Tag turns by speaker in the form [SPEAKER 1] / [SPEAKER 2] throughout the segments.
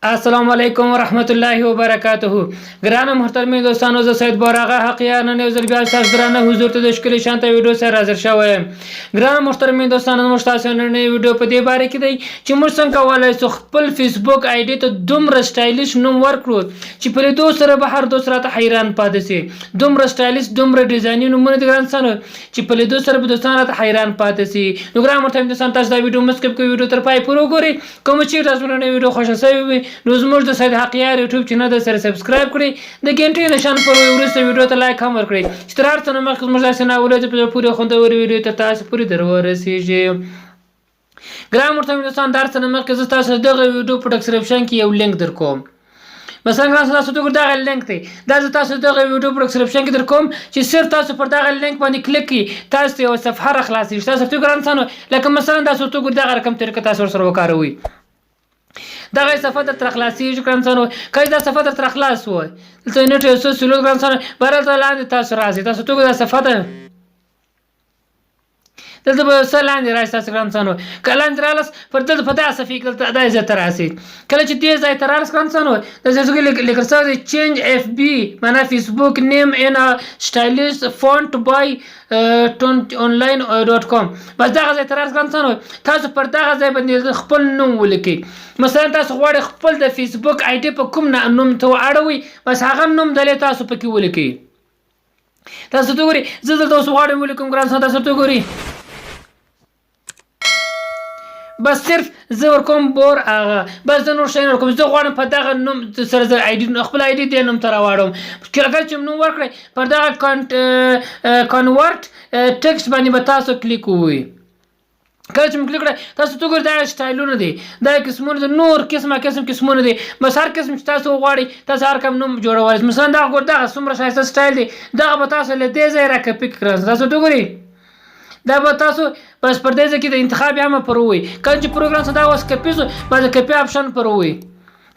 [SPEAKER 1] السلام علیکم ورحمت الله وبرکاته. ګرانو محترمین دوستانو، زه سید بوراغه حقیار نن یو ځل بیا ستاسو درانه حضور ته د ښکلي شانته ویډیو سره حاضر شوی یم. ګرانو محترمین دوستانو، موږ تاسو نننۍ ویډیو په دې باره کې دی چې موږ څنګه کولی شو خپل فیسبوک آی ډي ته دومره سټایلیش نوم ورکړو چې په لیدو سره به هر دوست راته حیران پاتې شي. دومره سټایلیش دومره ډیزایني نومونه دي ګرانو چې په لیدو سره به دوستان راته حیران پاتې شي. نو ګرانو محترمین دوستان، تاسو دا ویډیو مه سکپ کوئ، ویډیو تر پای پورې وګورئ. کوم چې تاسو نننۍ ویډیو خوښه شوې وي نو زموږ د سید حقیار یوټیوب چینل د سره سبسکرایب کړئ، د ګنټې نشان پر وروسته ویډیو ته لایک هم ورکړئ چې تر هر څه نه مخکې زموږ داسې ناولې په پورې خوندورې ویډیو ته تاسو پورې درورسیږي. ګران محترم دوستان، دا هر څه نه مخکې زه تاسو دغه ویډیو په ډسکرپشن کې یو لینک در کوم. مثلا ګران تاسو دغه لینک دی، دا زه تاسو دغه ویډیو په ډسکرپشن کې در کوم چې صرف تاسو پر دغه لینک باندې کلیک کړئ، تاسو یو صفحه راخلاصېږي. تاسو ګران څنګه لکه مثلا تاسو دغه رقم طریقه تاسو سره وکاروئ، دغه صفحه در خلاصېږي. ګرانو کله دا صفحه در خلاص وای دلته نټ یو څه سلو ګرانو برالته لاندې تاسو راځي، تاسو دا صفحه ده دلته به څه لاندې راشي. تاسو ګرانو کله لاندې رالاس پر دلته په داسې صفحه کې دلته دا ځای ته راشي. کله چې دې ځای ته رالاس ګرانو د ځای لیکل شوی چینج اف بي معنا فیسبوک نیم ان سټایلیش فونت بای online.com. بس دغه ځای ته رالاس ګرانو تاسو پر دغه ځای باندې خپل نوم ولیکئ. مثلا تاسو غواړئ خپل د فیسبوک آی ډي په کوم نوم ته اړوئ، بس هغه نوم دلې تاسو پکې ولیکئ. تاسو ته ګورئ زه دلته اوس غواړم ولیکم ګرانو، تاسو ته ګورئ بس صرف زه ورکوم بور هغه بس د نور شی نه ورکوم. زه غواړم په دغه نوم سره زه آی ډي خپل آی ډي دې نوم ته راواړوم. کله چې نوم ورکړئ پر دغه کنورټ ټکسټ باندې به تاسو کلیک ووئ. کله چې کلیک کړئ تاسو ته ګورئ دا سټایلونه دي، دا قسمونه دي، نور قسم قسمونه دي. بس هر قسم چې تاسو غواړئ تاسو هر کوم نوم جوړولی. مثلا دغه ګور دغه څومره ښایسته سټایل دی، دغه به تاسو له دې ځایه راکپي کړئ. تاسو ته ګورئ دا به تاسو بس پر دې ځای کې د انتخاب هم پر ووئ. کله چې پروګرام څه دا اوس کپي شو بس د کپي آپشن پر ووئ.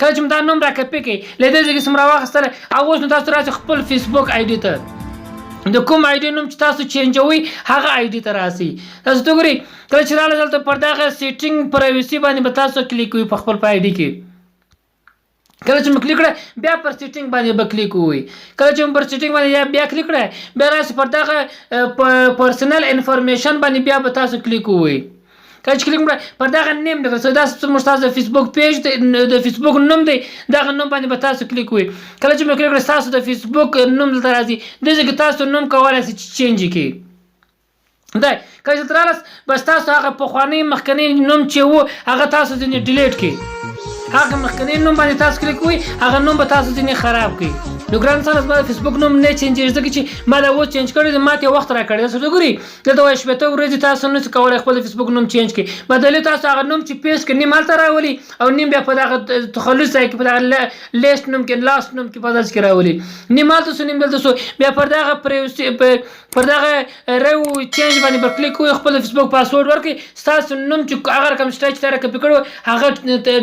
[SPEAKER 1] کله چې دا نوم را کپي کړئ له دې ځای کې څومره واخیستلی او اوس نو تاسو راشئ خپل فیسبوک آی ډي ته، د کوم آی ډي نوم چې تاسو چینجوئ هغه آی ډي ته راسئ. تاسو ته ګورئ کله چې راغله دلته پر دغه سیټینګ پرایوسي باندې به تاسو کلیک کوئ په خپل آی ډي کې. کله چې مو کلیک کړئ بیا پر سیټینګ باندې به کلیک ووئ. کله چې مو پر سیټینګ باندې بیا کلیک کړئ بیا راشئ پر دغه پرسنل انفارمیشن باندې بیا به تاسو کلیک ووئ. کله چې کلیک کړئ پر دغه نیم لیکل دا زموږ تاسو د فیسبوک پیج د فیسبوک نوم دی، دغه نوم باندې به تاسو کلیک ووئ. کله چې مو کلیک کړئ تاسو د فیسبوک نوم دلته راځي، دغه کې تاسو نوم کولی شئ چې چینج کړئ. دا کله چې رالاس بس تاسو هغه پخوانی مخکنی نوم چې و هغه تاسو ځینې ډیلیټ کړئ. هغه مخکنی نوم باندې تاسو کلیک کوئ، هغه نوم به تاسو ځینې خراب کړئ. نو ګران څنګه زما د فیسبوک نوم نه چینجېږي ځکه چې ما دا اوس چینج کړی دی، ما ته وخت راکړی. تاسو ګورئ دلته وایي شپېته ورځې تاسو نشئ کولی خپل د فیسبوک نوم چینج کړئ. بدلې تاسو هغه نوم چې پیسټ کړئ نیم هلته راولي او نیم بیا په دغه تخلص ځای کې په دغه لیسټ نوم کې لاست نوم کې په داسې کې راولي. نیم هلته سو نیم دلته سو بیا پر دغه پر دغه ریو چینج باندې پر کلیک کوئ، خپل فیسبوک پاسورډ ورکړئ. ستاسو نوم چې هغه رقم شته چې تا راکپي کړی هغه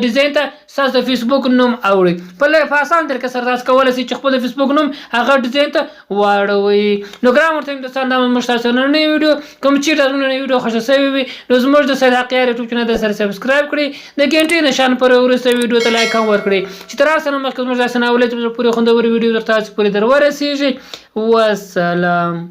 [SPEAKER 1] ډیزاین ته ستاسو د فیسبوک نوم اوړئ. په اسان طریقه سره تاسو کولی شئ چې خپل فیسبوک نوم هغه ډیزاین ته واړوئ. نو ګران محترم دوستان، دا موږ تاسو نننۍ ویډیو کوم چې تاسو نننۍ ویډیو خوښه شوې وي نو زموږ د سید حقیار یوټیوب چینل ته سره سبسکرایب کړئ، د ګنټې نشان پر وروسته ویډیو ته لایک هم ورکړئ چې تر هر څه نه مخکې زموږ داسې ناولې چې پورې خوندورې ویډیو تر تاسو پورې درورسیږي. والسلام.